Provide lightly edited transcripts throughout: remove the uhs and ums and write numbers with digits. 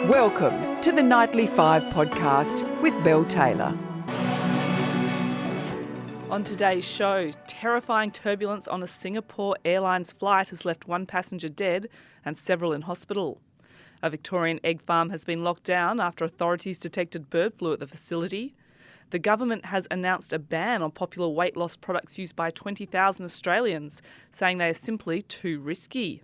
Welcome to the Nightly 5 podcast with Belle Taylor. On today's show, terrifying turbulence on a Singapore Airlines flight has left one passenger dead and several in hospital. A Victorian egg farm has been locked down after authorities detected bird flu at the facility. The government has announced a ban on popular weight loss products used by 20,000 Australians, saying they are simply too risky.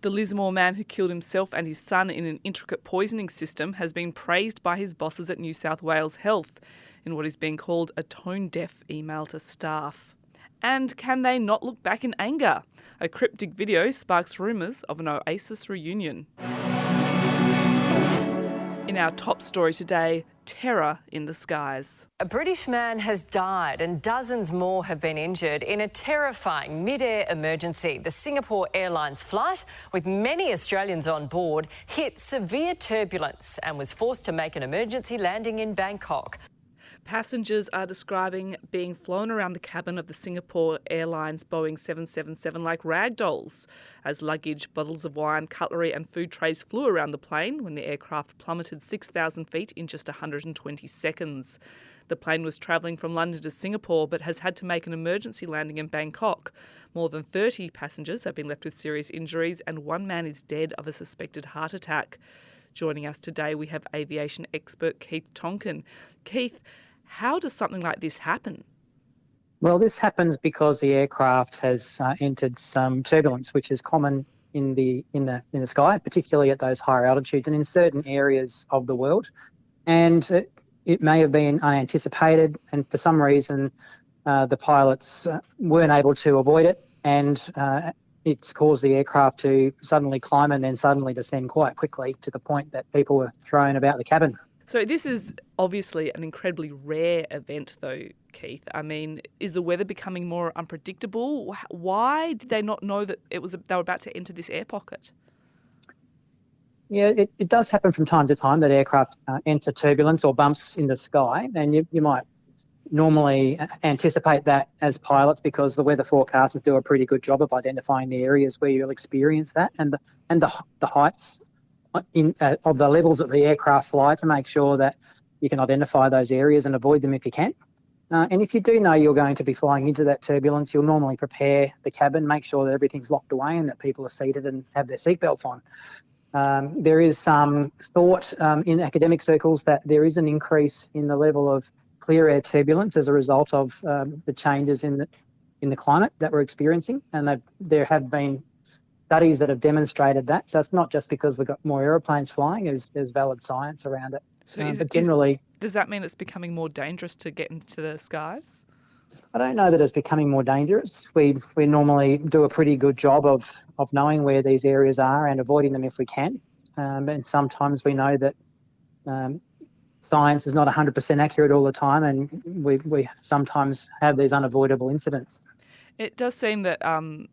The Lismore man who killed himself and his son in an intricate poisoning system has been praised by his bosses at New South Wales Health in what is being called a tone-deaf email to staff. And can they not look back in anger? A cryptic video sparks rumours of an Oasis reunion. In our top story today, terror in the skies. A British man has died and dozens more have been injured in a terrifying mid-air emergency. The Singapore Airlines flight, with many Australians on board, hit severe turbulence and was forced to make an emergency landing in Bangkok. Passengers are describing being flown around the cabin of the Singapore Airlines Boeing 777 like rag dolls, as luggage, bottles of wine, cutlery and food trays flew around the plane when the aircraft plummeted 6,000 feet in just 120 seconds. The plane was travelling from London to Singapore but has had to make an emergency landing in Bangkok. More than 30 passengers have been left with serious injuries and one man is dead of a suspected heart attack. Joining us today, we have aviation expert Keith Tonkin. Keith, how does something like this happen? Well, this happens because the aircraft has entered some turbulence, which is common in the sky, particularly at those higher altitudes and in certain areas of the world. And it may have been unanticipated, and for some reason the pilots weren't able to avoid it, and it's caused the aircraft to suddenly climb and then suddenly descend quite quickly to the point that people were thrown about the cabin. So this is obviously an incredibly rare event, though, Keith. I mean, is the weather becoming more unpredictable? Why did they not know that they were about to enter this air pocket? Yeah, it does happen from time to time that aircraft enter turbulence or bumps in the sky, and you might normally anticipate that as pilots because the weather forecasters do a pretty good job of identifying the areas where you'll experience that and the heights of the levels that the aircraft fly to make sure that you can identify those areas and avoid them if you can. And if you do know you're going to be flying into that turbulence, you'll normally prepare the cabin, make sure that everything's locked away and that people are seated and have their seatbelts on. There is some thought in academic circles that there is an increase in the level of clear air turbulence as a result of the changes in the climate that we're experiencing, and there have been studies that have demonstrated that. So it's not just because we've got more aeroplanes flying, there's valid science around it. So does that mean it's becoming more dangerous to get into the skies? I don't know that it's becoming more dangerous. We normally do a pretty good job of knowing where these areas are and avoiding them if we can. And sometimes we know that science is not 100% accurate all the time, and we sometimes have these unavoidable incidents. It does seem that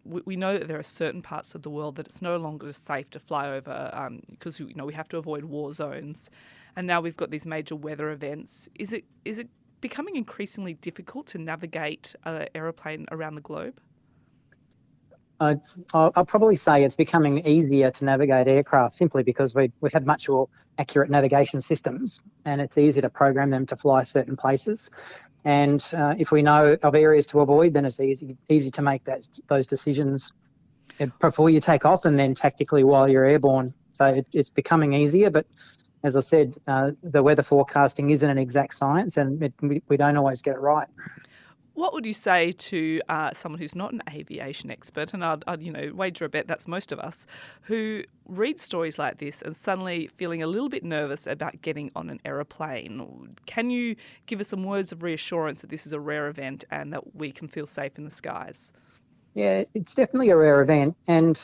we know that there are certain parts of the world that it's no longer safe to fly over because we have to avoid war zones, and now we've got these major weather events. Is it becoming increasingly difficult to navigate an aeroplane around the globe? I'll probably say it's becoming easier to navigate aircraft simply because we've had much more accurate navigation systems, and it's easier to program them to fly certain places. And if we know of areas to avoid, then it's easy to make those decisions before you take off and then tactically while you're airborne. So it's becoming easier, but as I said, the weather forecasting isn't an exact science, and we don't always get it right. What would you say to someone who's not an aviation expert, and I'd wager a bet that's most of us, who read stories like this and suddenly feeling a little bit nervous about getting on an aeroplane? Can you give us some words of reassurance that this is a rare event and that we can feel safe in the skies? Yeah, it's definitely a rare event, and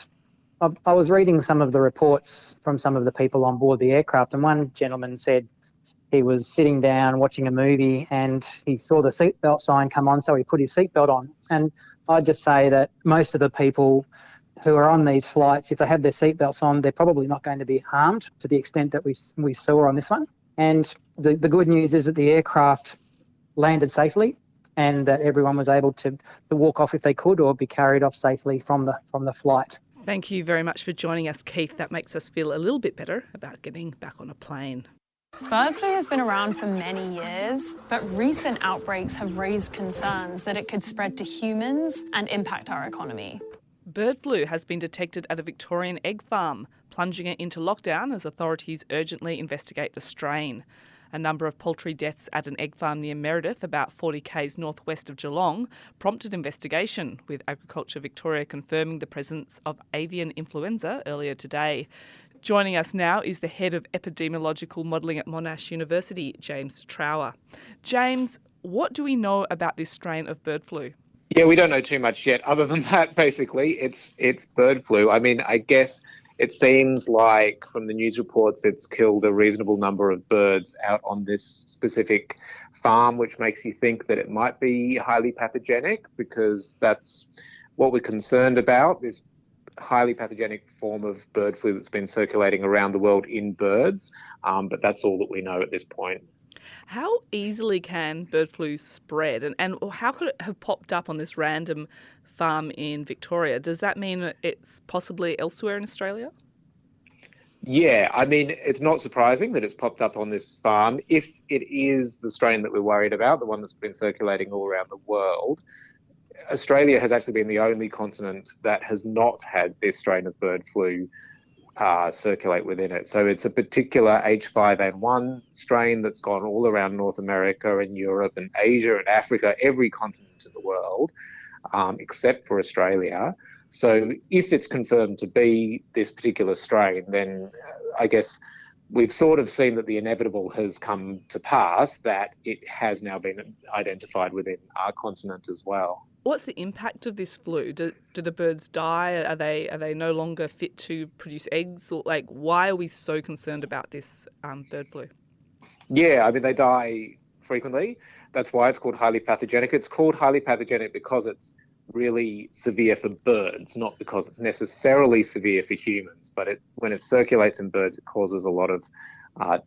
I was reading some of the reports from some of the people on board the aircraft, and one gentleman said he was sitting down watching a movie and he saw the seatbelt sign come on, so he put his seatbelt on. And I'd just say that most of the people who are on these flights, if they have their seatbelts on, they're probably not going to be harmed to the extent that we saw on this one. And the good news is that the aircraft landed safely and that everyone was able to walk off if they could or be carried off safely from the flight. Thank you very much for joining us, Keith. That makes us feel a little bit better about getting back on a plane. Bird flu has been around for many years, but recent outbreaks have raised concerns that it could spread to humans and impact our economy. Bird flu has been detected at a Victorian egg farm, plunging it into lockdown as authorities urgently investigate the strain. A number of poultry deaths at an egg farm near Meredith, about 40 k's northwest of Geelong, prompted investigation, with Agriculture Victoria confirming the presence of avian influenza earlier today. Joining us now is the head of epidemiological modelling at Monash University, James Trower. James, what do we know about this strain of bird flu? Yeah, we don't know too much yet, other than that, basically, it's bird flu. I mean, I guess it seems like from the news reports it's killed a reasonable number of birds out on this specific farm, which makes you think that it might be highly pathogenic, because that's what we're concerned about, this highly pathogenic form of bird flu that's been circulating around the world in birds. But that's all that we know at this point. How easily can bird flu spread, and how could it have popped up on this random farm in Victoria? Does that mean it's possibly elsewhere in Australia? Yeah, I mean, it's not surprising that it's popped up on this farm. If it is the strain that we're worried about, the one that's been circulating all around the world, Australia has actually been the only continent that has not had this strain of bird flu circulate within it. So it's a particular H5N1 strain that's gone all around North America and Europe and Asia and Africa, every continent in the world, except for Australia. So if it's confirmed to be this particular strain, then I guess we've sort of seen that the inevitable has come to pass, that it has now been identified within our continent as well. What's the impact of this flu? Do the birds die? Are they no longer fit to produce eggs? Or why are we so concerned about this bird flu? Yeah, I mean, they die frequently. That's why it's called highly pathogenic. It's called highly pathogenic because it's really severe for birds, not because it's necessarily severe for humans. But when it circulates in birds, it causes a lot of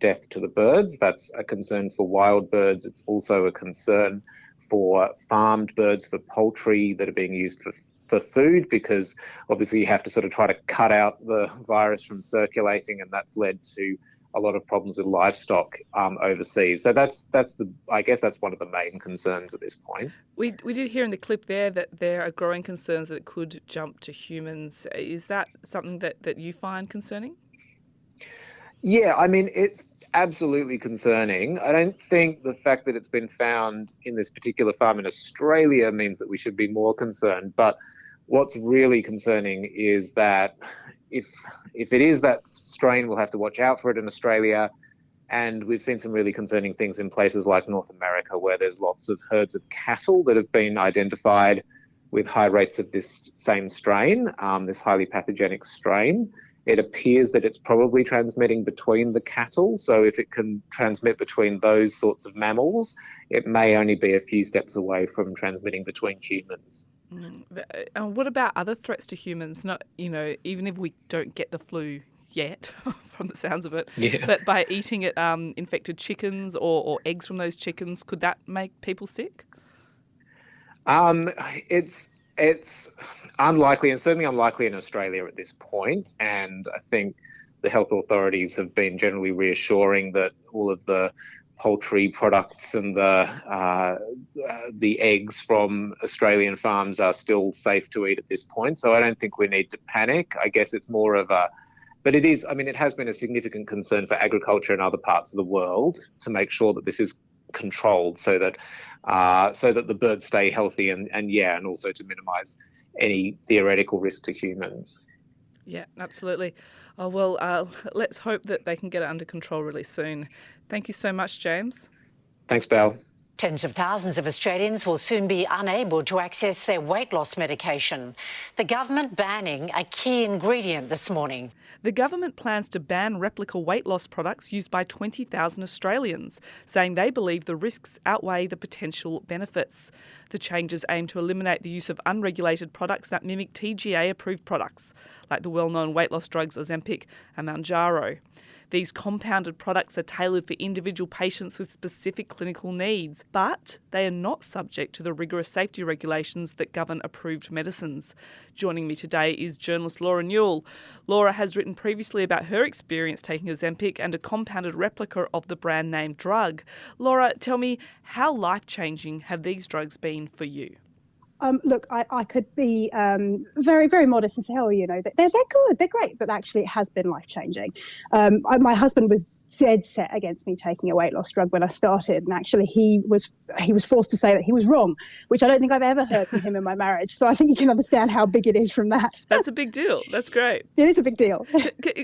death to the birds. That's a concern for wild birds. It's also a concern for farmed birds, for poultry that are being used for food, because obviously you have to sort of try to cut out the virus from circulating, and that's led to a lot of problems with livestock overseas. So I guess that's one of the main concerns at this point. We did hear in the clip there that there are growing concerns that it could jump to humans. Is that something that you find concerning? Yeah, I mean, it's absolutely concerning. I don't think the fact that it's been found in this particular farm in Australia means that we should be more concerned. But what's really concerning is that if it is that strain, we'll have to watch out for it in Australia. And we've seen some really concerning things in places like North America, where there's lots of herds of cattle that have been identified with high rates of this same strain, this highly pathogenic strain. It appears that it's probably transmitting between the cattle. So if it can transmit between those sorts of mammals, it may only be a few steps away from transmitting between humans. And what about other threats to humans? Not, even if we don't get the flu yet, from the sounds of it, but by eating it, infected chickens or eggs from those chickens, could that make people sick? It's unlikely, and certainly unlikely in Australia at this point. And I think the health authorities have been generally reassuring that all of the poultry products and the eggs from Australian farms are still safe to eat at this point. So I don't think we need to panic. I guess it's more of but it is, I mean, it has been a significant concern for agriculture in other parts of the world to make sure that this is controlled so that the birds stay healthy and also to minimise any theoretical risk to humans. Yeah, absolutely. Oh, well, let's hope that they can get it under control really soon. Thank you so much, James. Thanks, Belle. Tens of thousands of Australians will soon be unable to access their weight loss medication. The government banning a key ingredient this morning. The government plans to ban replica weight loss products used by 20,000 Australians, saying they believe the risks outweigh the potential benefits. The changes aim to eliminate the use of unregulated products that mimic TGA-approved products. like the well-known weight loss drugs Ozempic and Mounjaro. These compounded products are tailored for individual patients with specific clinical needs, but they are not subject to the rigorous safety regulations that govern approved medicines. Joining me today is journalist Laura Newell. Laura has written previously about her experience taking Ozempic and a compounded replica of the brand name drug. Laura, tell me, how life-changing have these drugs been for you? Look, I could be very, very modest and say, they're good, they're great, but actually it has been life-changing. My husband was dead set against me taking a weight loss drug when I started, and actually he was forced to say that he was wrong, which I don't think I've ever heard from him in my marriage. So I think you can understand how big it is from that. That's a big deal. That's great. It is a big deal.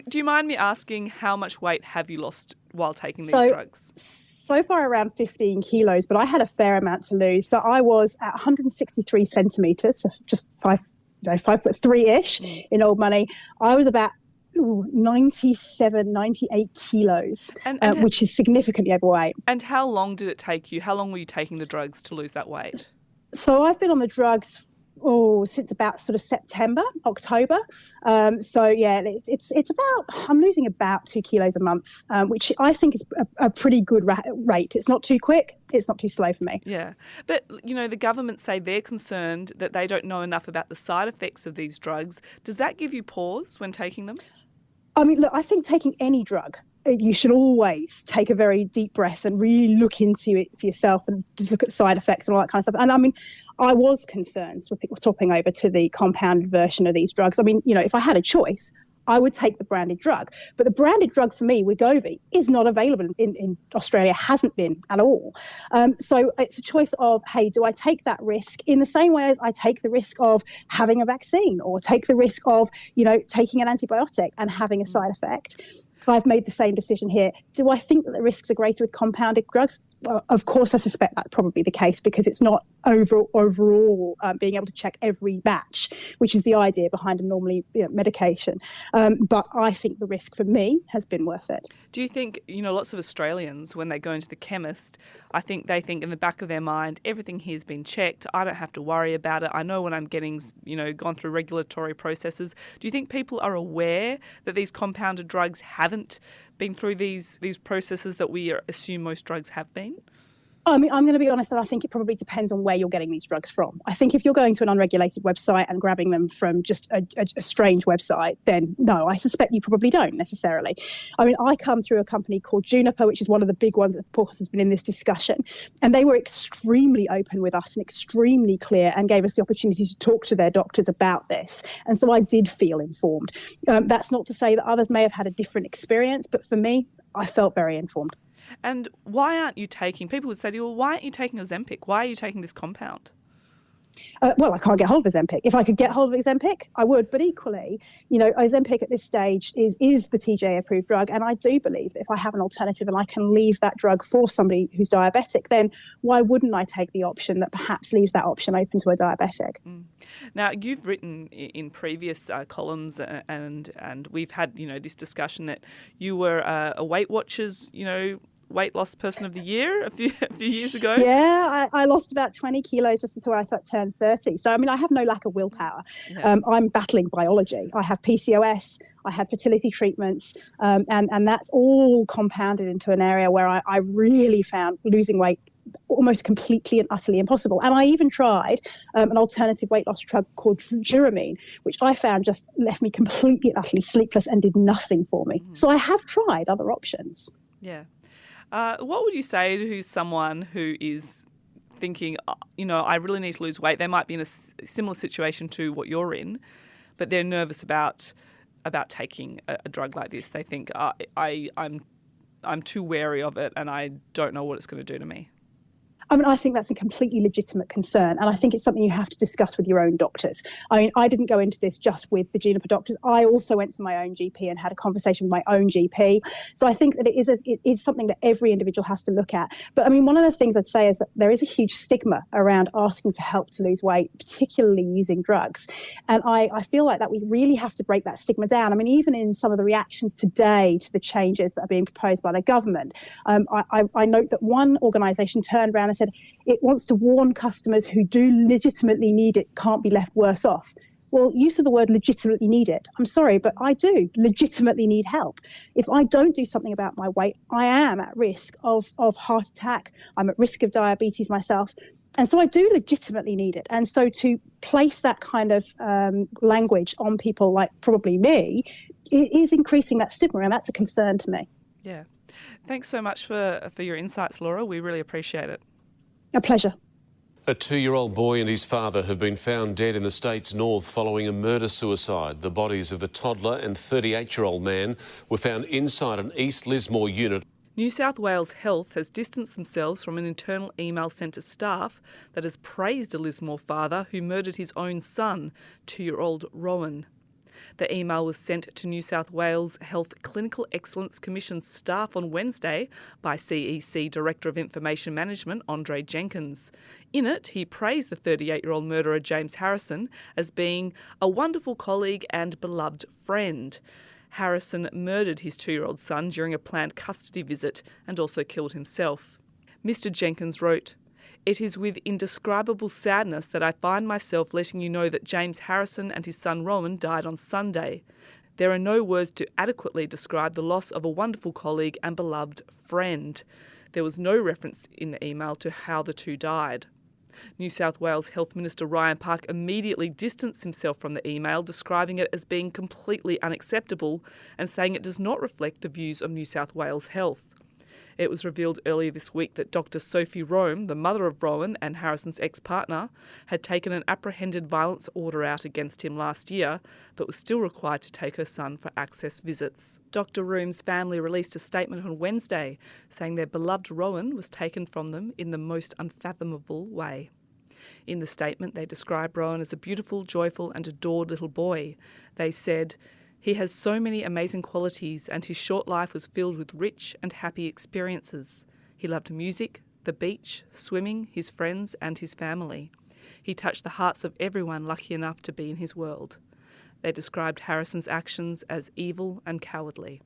Do you mind me asking, how much weight have you lost while taking these drugs? So far around 15 kilos, but I had a fair amount to lose. So I was at 163 centimetres, so just 5'3" in old money. I was about 97, 98 kilos, which is significantly overweight. And how long did it take you? How long were you taking the drugs to lose that weight? So I've been on the drugs since about sort of September, October. It's about, I'm losing about 2 kilos a month, which I think is a pretty good rate. It's not too quick. It's not too slow for me. Yeah. But, the government say they're concerned that they don't know enough about the side effects of these drugs. Does that give you pause when taking them? I mean, look, I think taking any drug, you should always take a very deep breath and really look into it for yourself and just look at side effects and all that kind of stuff. And I mean, I was concerned swapping over to the compounded version of these drugs. I mean, if I had a choice, I would take the branded drug. But the branded drug for me, Wegovy, is not available in Australia, hasn't been at all. So it's a choice of, hey, do I take that risk in the same way as I take the risk of having a vaccine or take the risk of, taking an antibiotic and having a side effect? I've made the same decision here. Do I think that the risks are greater with compounded drugs? Well, of course, I suspect that's probably the case because it's not overall being able to check every batch, which is the idea behind a normally medication. But I think the risk for me has been worth it. Do you think, lots of Australians, when they go into the chemist, I think they think in the back of their mind, everything here's been checked. I don't have to worry about it. I know when I'm getting, gone through regulatory processes. Do you think people are aware that these compounded drugs haven't been through these processes that we assume most drugs have been? I mean, I'm going to be honest, and I think it probably depends on where you're getting these drugs from. I think if you're going to an unregulated website and grabbing them from just a strange website, then no, I suspect you probably don't necessarily. I mean, I come through a company called Juniper, which is one of the big ones that, of course, has been in this discussion. And they were extremely open with us and extremely clear and gave us the opportunity to talk to their doctors about this. And so I did feel informed. That's not to say that others may have had a different experience, but for me, I felt very informed. And why aren't you taking, people would say to you, well, why aren't you taking Ozempic? Why are you taking this compound? Well, I can't get hold of Ozempic. If I could get hold of Ozempic, I would. But equally, Ozempic at this stage is the TGA approved drug. And I do believe that if I have an alternative and I can leave that drug for somebody who's diabetic, then why wouldn't I take the option that perhaps leaves that option open to a diabetic? Now, you've written in previous columns and we've had, this discussion that you were a Weight Watchers, weight loss person of the year a few years ago. Yeah, I lost about 20 kilos just before I turned 30. So, I mean, I have no lack of willpower. Yeah. I'm battling biology. I have PCOS, I had fertility treatments, and that's all compounded into an area where I really found losing weight almost completely and utterly impossible. And I even tried an alternative weight loss drug called Turbulence, which I found just left me completely and utterly sleepless and did nothing for me. So I have tried other options. Yeah. What would you say to someone who is thinking, I really need to lose weight? They might be in a similar situation to what you're in, but they're nervous about taking a drug like this. They think, I'm too wary of it and I don't know what it's going to do to me. I mean, I think that's a completely legitimate concern, and I think it's something you have to discuss with your own doctors. I mean, I didn't go into this just with the Juniper doctors. I also went to my own GP and had a conversation with my own GP. So I think that it is something that every individual has to look at. But I mean, one of the things I'd say is that there is a huge stigma around asking for help to lose weight, particularly using drugs. And I feel like that we really have to break that stigma down. I mean, even in some of the reactions today to the changes that are being proposed by the government, I note that one organisation turned around and said it wants to warn customers who do legitimately need it can't be left worse off. well, use of the word legitimately need it. I'm sorry, but I do legitimately need help. If I don't do something about my weight, I am at risk of heart attack. I'm at risk of diabetes myself. And so I do legitimately need it. And so to place that kind of language on people like probably me, it is increasing that stigma, and that's a concern to me. Yeah. Thanks so much for your insights, Laura. We really appreciate it. A pleasure. A 2-year-old boy and his father have been found dead in the state's north following a murder-suicide. The bodies of the toddler and 38-year-old man were found inside an East Lismore unit. New South Wales Health has distanced themselves from an internal email sent to staff that has praised a Lismore father who murdered his own son, 2-year-old Rowan. The email was sent to New South Wales Health Clinical Excellence Commission staff on Wednesday by CEC Director of Information Management, Andre Jenkins. In it, he praised the 38-year-old murderer James Harrison as being a wonderful colleague and beloved friend. Harrison murdered his 2-year-old son during a planned custody visit and also killed himself. Mr. Jenkins wrote, "It is with indescribable sadness that I find myself letting you know that James Harrison and his son Rowan died on Sunday. There are no words to adequately describe the loss of a wonderful colleague and beloved friend." There was no reference in the email to how the two died. New South Wales Health Minister Ryan Park immediately distanced himself from the email, describing it as being completely unacceptable and saying it does not reflect the views of New South Wales Health. It was revealed earlier this week that Dr. Sophie Rome, the mother of Rowan and Harrison's ex-partner, had taken an apprehended violence order out against him last year, but was still required to take her son for access visits. Dr. Rome's family released a statement on Wednesday saying their beloved Rowan was taken from them in the most unfathomable way. In the statement, they described Rowan as a beautiful, joyful and adored little boy. They said, "He has so many amazing qualities and his short life was filled with rich and happy experiences. He loved music, the beach, swimming, his friends and his family. He touched the hearts of everyone lucky enough to be in his world." They described Harrison's actions as evil and cowardly.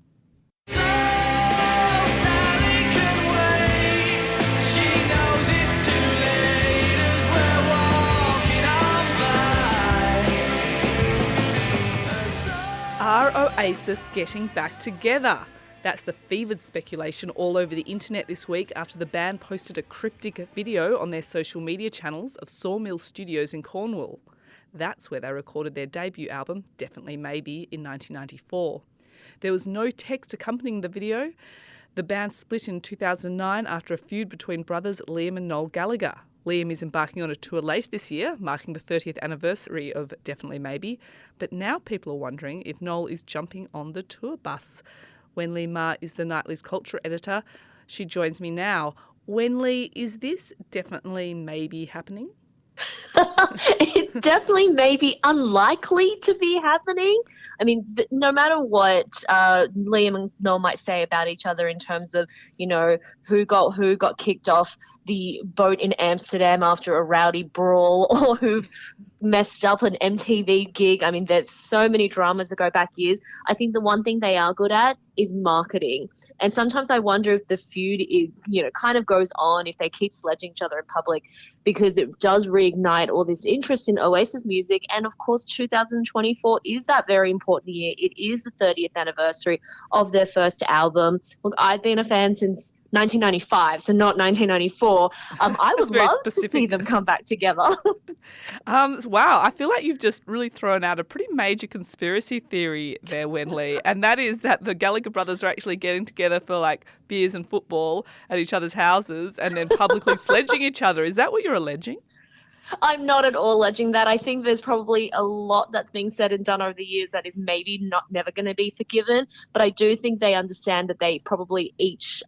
Are Oasis getting back together? That's the fevered speculation all over the internet this week after the band posted a cryptic video on their social media channels of Sawmill Studios in Cornwall. That's where they recorded their debut album, Definitely Maybe, in 1994. There was no text accompanying the video. The band split in 2009 after a feud between brothers Liam and Noel Gallagher. Liam is embarking on a tour later this year, marking the 30th anniversary of Definitely Maybe, but now people are wondering if Noel is jumping on the tour bus. Wenli Ma is the Nightly's culture editor. She joins me now. Wenli, is this Definitely Maybe happening? It's definitely maybe unlikely to be happening. I mean, no matter what Liam and Noel might say about each other in terms of, you know, who got kicked off the boat in Amsterdam after a rowdy brawl, or who messed up an MTV gig. I mean, there's so many dramas that go back years. I think the one thing they are good at is marketing. And sometimes I wonder if the feud is, you know, kind of goes on if they keep sledging each other in public, because it does reignite all this interest in Oasis music. And of course, 2024 is that very important year. It is the 30th anniversary of their first album. Look, I've been a fan since 1995, so not 1994. I would love to see them come back together. Wow, I feel like you've just really thrown out a pretty major conspiracy theory there, Wenli, and that is that the Gallagher brothers are actually getting together for like beers and football at each other's houses and then publicly sledging each other. Is that what you're alleging? I'm not at all alleging that. I think there's probably a lot that's being said and done over the years that is maybe never going to be forgiven. But I do think they understand that they probably each,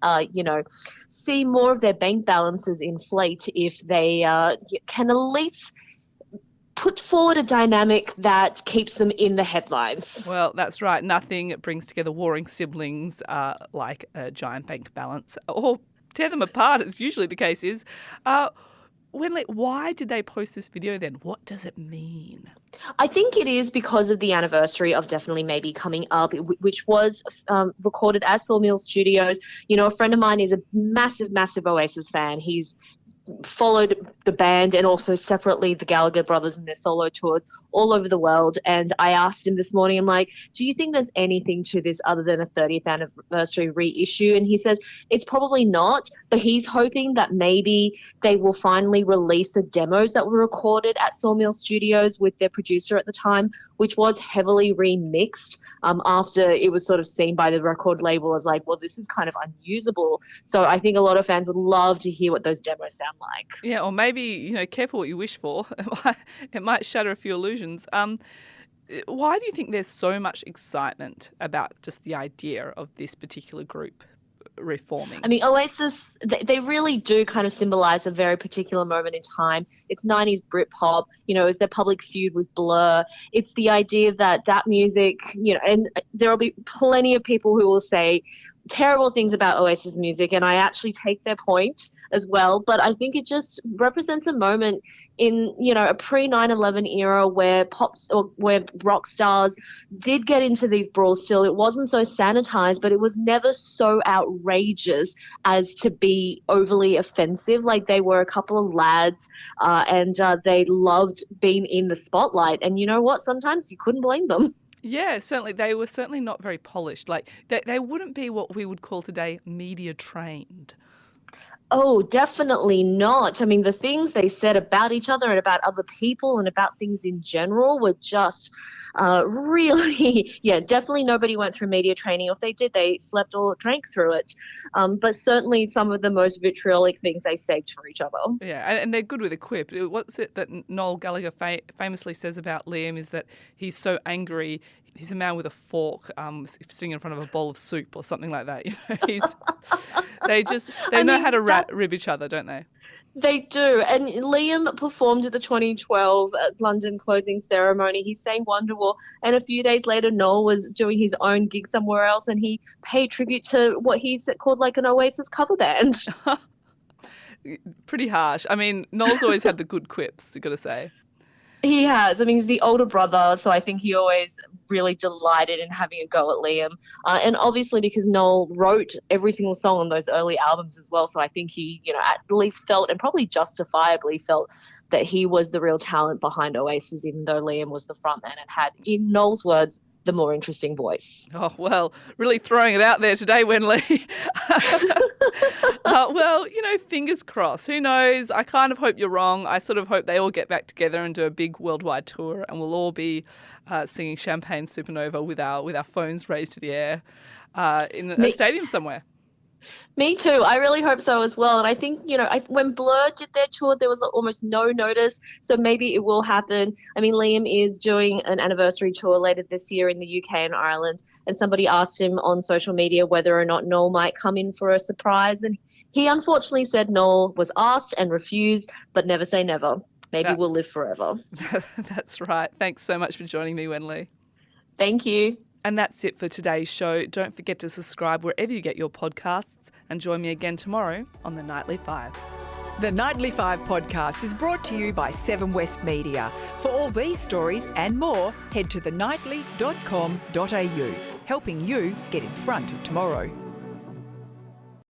see more of their bank balances inflate if they can at least put forward a dynamic that keeps them in the headlines. Well, that's right. Nothing brings together warring siblings like a giant bank balance, or tear them apart, as usually the case is. Wenli, why did they post this video then? What does it mean? I think it is because of the anniversary of Definitely Maybe coming up, which was recorded at Sawmill Studios. You know, a friend of mine is a massive, massive Oasis fan. He's followed the band and also separately the Gallagher brothers and their solo tours all over the world. And I asked him this morning, I'm like, do you think there's anything to this other than a 30th anniversary reissue? And he says it's probably not, but he's hoping that maybe they will finally release the demos that were recorded at Sawmill Studios with their producer at the time, which was heavily remixed after it was sort of seen by the record label as like, well, this is kind of unusable. So I think a lot of fans would love to hear what those demos sound like. Yeah, or maybe, careful what you wish for. It might shatter a few illusions. Why do you think there's so much excitement about just the idea of this particular group reforming? I mean, Oasis, they really do kind of symbolise a very particular moment in time. It's 90s Britpop, it's their public feud with Blur. It's the idea that music, and there will be plenty of people who will say terrible things about Oasis music, and I actually take their point as well. But I think it just represents a moment in, a pre-9/11 era where where rock stars did get into these brawls still. It wasn't so sanitized, but it was never so outrageous as to be overly offensive. Like, they were a couple of lads and they loved being in the spotlight. And you know what? Sometimes you couldn't blame them. Yeah, certainly. They were certainly not very polished. Like, they wouldn't be what we would call today media trained. Oh, definitely not. I mean, the things they said about each other and about other people and about things in general were just really, definitely nobody went through media training. If they did, they slept or drank through it. But certainly some of the most vitriolic things they saved for each other. Yeah, and they're good with a quip. What's it that Noel Gallagher famously says about Liam is that he's so angry, he's a man with a fork sitting in front of a bowl of soup or something like that. They know how to rib each other, don't they? They do. And Liam performed at the 2012 London closing ceremony. He sang Wonderwall, and a few days later Noel was doing his own gig somewhere else, and he paid tribute to what he called like an Oasis cover band. Pretty harsh. I mean, Noel's always had the good quips, you've got to say. He has. I mean, he's the older brother, so I think he always really delighted in having a go at Liam. And obviously because Noel wrote every single song on those early albums as well, so I think he, at least felt, and probably justifiably felt, that he was the real talent behind Oasis, even though Liam was the frontman and had, in Noel's words, the more interesting voice. Oh, well, really throwing it out there today, Wenley. Well, fingers crossed. Who knows? I kind of hope you're wrong. I sort of hope they all get back together and do a big worldwide tour, and we'll all be singing Champagne Supernova with our phones raised to the air in a stadium somewhere. Me too. I really hope so as well. And I think, when Blur did their tour, there was almost no notice. So maybe it will happen. I mean, Liam is doing an anniversary tour later this year in the UK and Ireland. And somebody asked him on social media whether or not Noel might come in for a surprise. And he unfortunately said Noel was asked and refused, but never say never. Maybe we'll live forever. That's right. Thanks so much for joining me, Wenley. Thank you. And that's it for today's show. Don't forget to subscribe wherever you get your podcasts, and join me again tomorrow on The Nightly 5. The Nightly 5 podcast is brought to you by 7 West Media. For all these stories and more, head to thenightly.com.au, helping you get in front of tomorrow.